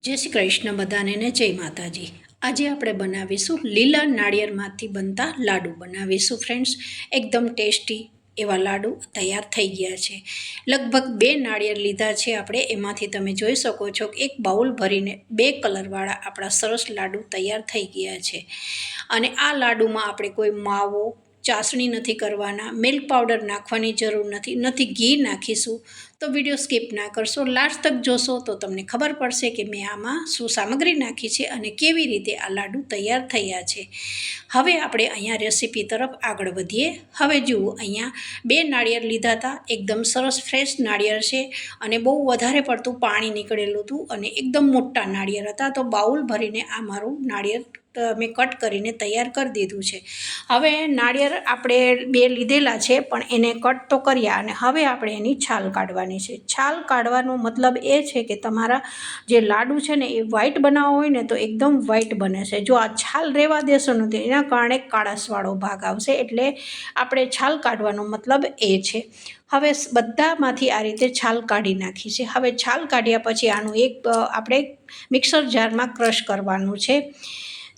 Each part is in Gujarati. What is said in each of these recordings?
जय श्री कृष्ण बधाने ने जय माताजी। आज આપણે બનાવીશું લીલા નાળિયેરમાંથી બનતા લાડુ બનાવીશું ફ્રેન્ડ્સ। એકદમ ટેસ્ટી એવા લાડુ તૈયાર થઈ ગયા છે। લગભગ 2 નાળિયેર લીધા છે આપણે, એમાંથી તમે જોઈ શકો છો કે એક બાઉલ ભરીને 2 કલરવાળા આપણા સરસ લાડુ તૈયાર થઈ ગયા છે। અને આ લાડુમાં આપણે કોઈ માવો ચાસણી નથી કરવાના, મિલ્ક પાવડર નાખવાની જરૂર નથી ઘી નાખીશું। તો વિડીયો સ્કીપ ના કરશો, લાસ્ટ તક જોશો તો તમને ખબર પડશે કે મેં આમાં શું સામગ્રી નાખી છે અને કેવી રીતે આ લાડુ તૈયાર થયા છે। હવે આપણે અહીંયા રેસીપી તરફ આગળ વધીએ। હવે જુઓ, અહીંયા 2 નાળિયેર લીધા હતા, એકદમ સરસ ફ્રેશ નાળિયેર છે અને બહુ વધારે પડતું પાણી નીકળેલું હતું અને એકદમ મોટા નાળિયેર હતા। તો બાઉલ ભરીને આ મારું નાળિયેર મેં કટ કરીને તૈયાર કરી દીધું છે। હવે નાળિયેર આપણે 2 લીધેલા છે પણ એને કટ તો કર્યા અને હવે આપણે એની છાલ કાઢવાની છે। છાલ કાઢવાનો મતલબ એ છે કે તમારા જે લાડુ છે ને એ વ્હાઈટ બનાવવા હોય ને તો એકદમ વ્હાઈટ બને છે। જો આ છાલ રહેવા દેશો ને તો એના કારણે કાળાશવાળો ભાગ આવશે, એટલે આપણે છાલ કાઢવાનો મતલબ એ છે। હવે બધામાંથી આ રીતે છાલ કાઢી નાખી છે। હવે છાલ કાઢ્યા પછી આનું એક આપણે મિક્સર જારમાં ક્રશ કરવાનું છે।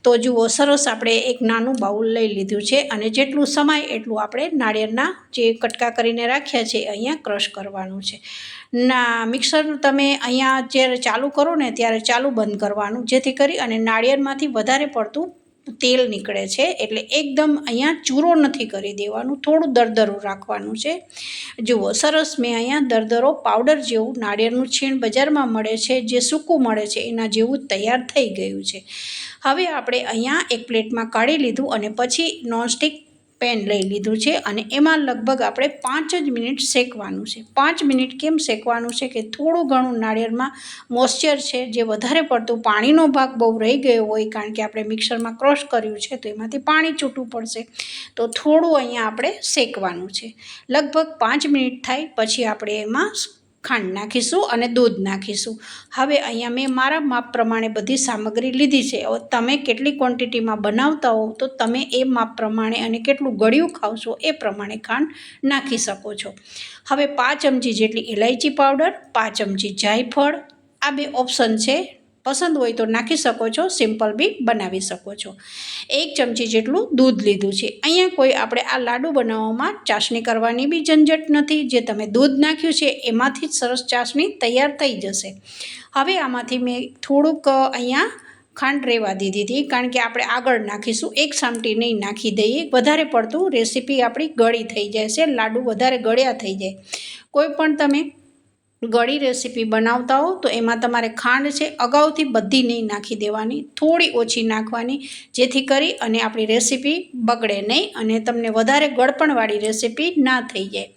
તો જુઓ, સરસ આપણે એક નાનું બાઉલ લઈ લીધું છે અને જેટલું સમાય એટલું આપણે નાળિયેરના જે કટકા કરીને રાખ્યા છે અહીંયા ક્રશ કરવાનું છે। મિક્સર તમે અહીંયા જ્યારે ચાલુ કરો ને ત્યારે ચાલુ બંધ કરવાનું, જેથી કરી અને નાળિયેરમાંથી વધારે પડતું તેલ નીકળે છે, એટલે એકદમ અહીંયા ચૂરો નથી કરી દેવાનું, થોડું દરદરું રાખવાનું છે। જુઓ, સરસ મેં અહીંયા દરદરો પાવડર જેવું નાળિયેરનું છીણ બજારમાં મળે છે, જે સૂકું મળે છે એના જેવું તૈયાર થઈ ગયું છે। હવે આપણે અહીંયા એક પ્લેટમાં કાઢી લીધું અને પછી નોનસ્ટિક પેન લઈ લીધું છે અને એમાં લગભગ આપણે 5 જ મિનિટ શેકવાનું છે। 5 મિનિટ કેમ શેકવાનું છે કે થોડું ઘણું નાળિયેરમાં મોઇશ્ચર છે, જે વધારે પડતું પાણીનો ભાગ બહુ રહી ગયો હોય, કારણ કે આપણે મિક્સરમાં ક્રશ કર્યું છે તો એમાંથી પાણી છૂટું પડશે, તો થોડું અહીંયા આપણે શેકવાનું છે। લગભગ 5 મિનિટ થાય પછી આપણે એમાં ખાંડ નાખીશું અને દૂધ નાખીશું। હવે અહીંયા મેં મારા માપ પ્રમાણે બધી સામગ્રી લીધી છે। હવે તમે કેટલી ક્વોન્ટિટીમાં બનાવતા હો તો તમે એ માપ પ્રમાણે અને કેટલું ગળ્યું ખાવશો એ પ્રમાણે ખાંડ નાખી શકો છો। હવે 5 ચમચી જેટલી ઇલાયચી પાવડર, 5 ચમચી જાયફળ, આ 2 ઓપ્શન છે, પસંદ હોય તો નાખી શકો છો, સિમ્પલ બી બનાવી શકો છો। 1 ચમચી જેટલું દૂધ લીધું છે। અહીંયા કોઈ આપણે આ લાડુ બનાવવામાં ચાસણી કરવાની બી ઝંઝટ નથી, જે તમે દૂધ નાખ્યું છે એમાંથી જ સરસ ચાસણી તૈયાર થઈ જશે। હવે આમાંથી મેં થોડુંક અહીંયા ખાંડ રહેવા દીધી હતી, કારણ કે આપણે આગળ નાખીશું, એક સામટી નહીં નાખી દઈએ, વધારે પડતું રેસીપી આપણી ગળી થઈ જાય છે, લાડુ વધારે ગળ્યા થઈ જાય। કોઈ પણ તમે ગળી રેસીપી બનાવતા હો તો એમાં તમારે ખાંડ છે અગાઉથી બધી નહીં નાખી દેવાની, થોડી ઓછી નાખવાની, જેથી કરી અને આપણી રેસીપી બગડે નહીં અને તમને વધારે ગળપણવાળી રેસીપી ના થઈ જાય।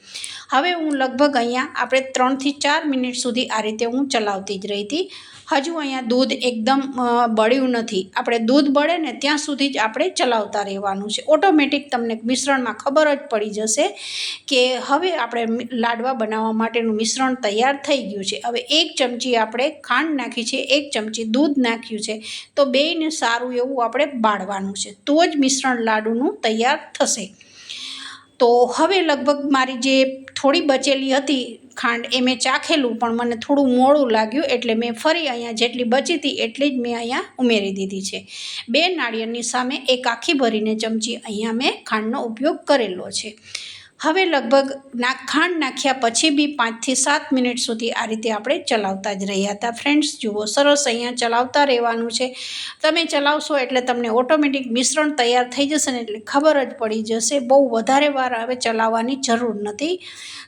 હવે હું લગભગ અહીંયા આપણે 3 થી 4 મિનિટ સુધી આ રીતે હું ચલાવતી જ રહી હતી। હજુ અહીંયા દૂધ એકદમ બળ્યું નથી, આપણે દૂધ બળે ને ત્યાં સુધી જ આપણે ચલાવતા રહેવાનું છે। ઓટોમેટિક તમને મિશ્રણમાં ખબર જ પડી જશે કે હવે આપણે લાડવા બનાવવા માટેનું મિશ્રણ તૈયાર થઈ ગયું છે। હવે 1 ચમચી આપણે ખાંડ નાખી છે, 1 ચમચી દૂધ નાખ્યું છે, તો બેયને સારું એવું આપણે બાળવાનું છે, તો જ મિશ્રણ લાડુનું તૈયાર થશે। તો હવે લગભગ મારી જે થોડી બચેલી હતી ખાંડ એ મેં ચાખેલું, પણ મને થોડું મોડું લાગ્યું, એટલે મેં ફરી અહીંયા જેટલી બચી હતી એટલી જ મેં અહીંયા ઉમેરી દીધી છે। 2 નાળિયેરની સામે 1 આખી ભરીને ચમચી અહીંયા મેં ખાંડનો ઉપયોગ કરેલો છે। હવે લગભગ ખાંડ નાખ્યા પછી બી 5 થી 7 મિનિટ સુધી આ રીતે આપણે ચલાવતા જ રહ્યા હતા ફ્રેન્ડ્સ। જુઓ, સરસ અહીંયા ચલાવતા રહેવાનું છે, તમે ચલાવશો એટલે તમને ઓટોમેટિક મિશ્રણ તૈયાર થઈ જશે ને એટલે ખબર જ પડી જશે, બહુ વધારે વાર હવે ચલાવવાની જરૂર નથી।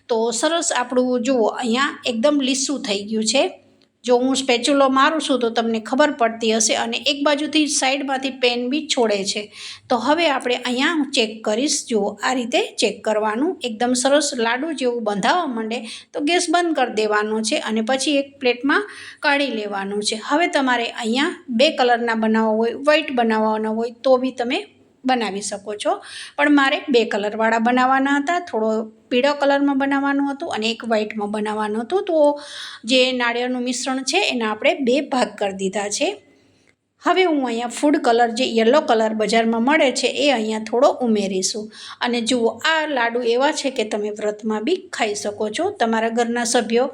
તો સરસ આપણું જુઓ અહીંયા એકદમ લીસું થઈ ગયું છે। જો હું સ્પેચ્યુલો મારું છું તો તમને ખબર પડતી હશે, અને એક બાજુથી સાઈડમાંથી પેન બી છોડે છે। તો હવે આપણે અહીંયા હું ચેક કરીશ, જુઓ આ રીતે ચેક કરવાનું, એકદમ સરસ લાડુ જેવું બંધાવવા માંડે તો ગેસ બંધ કરી દેવાનો છે અને પછી એક પ્લેટમાં કાઢી લેવાનું છે। હવે તમારે અહીંયા 2 કલરના બનાવવા હોય, વ્હાઈટ બનાવવાના હોય તો બી તમે બનાવી શકો છો, પણ મારે 2 કલરવાળા બનાવવાના હતા, થોડો પીળો કલરમાં બનાવવાનું હતું અને એક વ્હાઈટમાં બનાવવાનું હતું। તો જે નાળિયેરનું મિશ્રણ છે એના આપણે 2 ભાગ કરી દીધા છે। હવે હું અહીંયા ફૂડ કલર જે યલો કલર બજારમાં મળે છે એ અહીંયા થોડો ઉમેરીશું। અને જુઓ, આ લાડુ એવા છે કે તમે વ્રતમાં બી ખાઈ શકો છો, તમારા ઘરના સભ્યો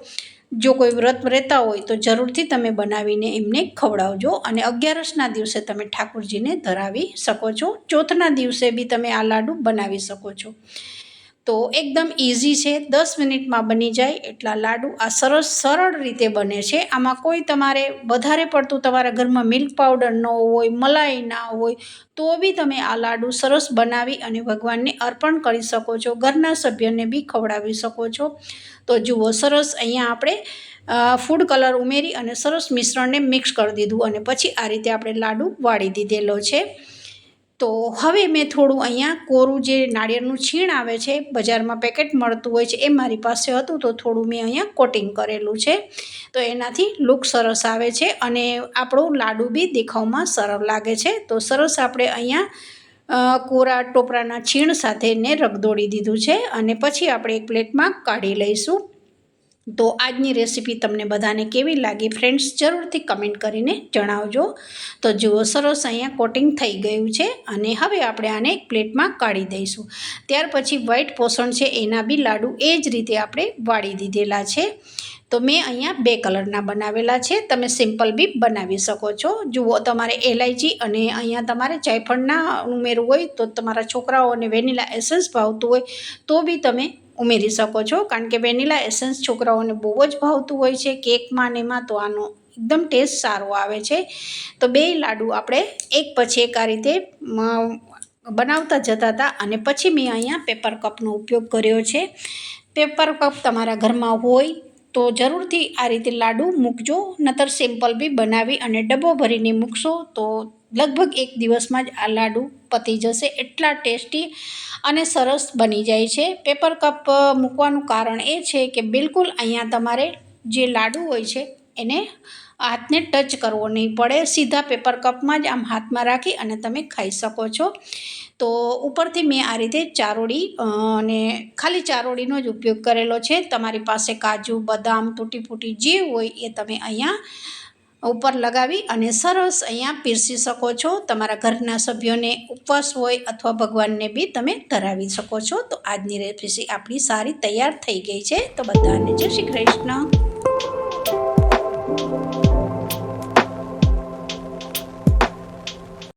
જો કોઈ વ્રત રહેતા હોય તો જરૂરથી તમે બનાવીને એમને ખવડાવજો અને 11ના દિવસે તમે ઠાકોરજીને ધરાવી શકો છો. ચોથના દિવસે બી તમે આ લાડુ બનાવી શકો છો. તો એકદમ ઇઝી છે, 10 મિનિટમાં બની જાય એટલા લાડુ આ સરળ રીતે બને છે. આમાં કોઈ તમારે વધારે પડતું તમારા ઘરમાં મિલ્ક પાવડર ન હોય, મલાઈ ના હોય તો બી તમે આ લાડુ સરસ બનાવી અને ભગવાનને અર્પણ કરી શકો છો. ઘરના સભ્યને બી ખવડાવી શકો છો. તો જુઓ, સરસ અહીંયા આપણે ફૂડ કલર ઉમેરી અને સરસ મિશ્રણને મિક્સ કરી દીધું અને પછી આ રીતે આપણે લાડુ વાળી દીધેલો છે. તો હવે મેં થોડું અહીંયા કોરું જે નાળિયેરનું છીણ આવે છે, બજારમાં પેકેટ મળતું હોય છે, એ મારી પાસે હતું તો થોડું મેં અહીંયા કોટિંગ કરેલું છે. તો એનાથી લુક સરસ આવે છે અને આપણું લાડુ બી દેખાવમાં સરળ લાગે છે. તો સરસ આપણે અહીંયા કોરા ટોપરાના છીણ સાથે ને રગદોળી દીધું છે અને પછી આપણે એક પ્લેટમાં કાઢી લઈશું. તો આજની રેસીપી તમને બધાને કેવી લાગી ફ્રેન્ડ્સ, જરૂરથી કમેન્ટ કરીને જણાવજો. તો જુઓ, સરસ અહીંયા કોટિંગ થઈ ગયું છે અને હવે આપણે આને એક પ્લેટમાં કાઢી દઈશું. ત્યાર પછી વ્હાઈટ પોષણ છે એના બી લાડુ એ જ રીતે આપણે વાળી દીધેલા છે. તો મેં અહીંયા 2 કલરના બનાવેલા છે, તમે સિમ્પલ બી બનાવી શકો છો. જુઓ, તમારે એલાયચી અને અહીંયા તમારે જાયફળના ઉમેરવું હોય તો તમારા છોકરાઓને વેનીલા એસન્સ ભાવતું હોય તો બી તમે ઉમેરી શકો છો, કારણ કે વેનીલા એસન્સ છોકરાઓને બહુ જ ભાવતું હોય છે કેકમાં ને એમાં, તો આનો એકદમ ટેસ્ટ સારો આવે છે. તો 2 લાડુ આપણે એક પછી એક આ રીતે બનાવતા જતા હતા અને પછી મેં અહીંયા પેપર કપનો ઉપયોગ કર્યો છે. પેપર કપ તમારા ઘરમાં હોય તો જરૂરથી આ રીતે લાડુ મૂકજો, નતર સિમ્પલ બી બનાવી અને ડબ્બો ભરીને મૂકશો તો લગભગ 1 દિવસમાં જ આ લાડુ પતી જશે. એટલા ટેસ્ટી અને સરસ બની જાય છે. પેપર કપ મૂકવાનું કારણ એ છે કે બિલકુલ અહીંયા તમારે જે લાડુ હોય છે એને હાથને ટચ કરવો નહીં પડે, સીધા પેપર કપમાં જ આમ હાથમાં રાખી અને તમે ખાઈ શકો છો. તો ઉપરથી મેં આ રીતે ચારોળી અને ખાલી ચારોળીનો જ ઉપયોગ કરેલો છે. તમારી પાસે કાજુ, બદામ, તૂટી ફૂટી જે હોય એ તમે અહીંયા ઉપર લગાવી અને સરસ અહીંયા પીરસી શકો છો. તમારા ઘરના સભ્યોને ઉપવાસ હોય અથવા ભગવાનને બી તમે ધરાવી શકો છો. તો આજની રેસીપી આપણી સારી તૈયાર થઈ ગઈ છે. તો બધાને જય શ્રી કૃષ્ણ.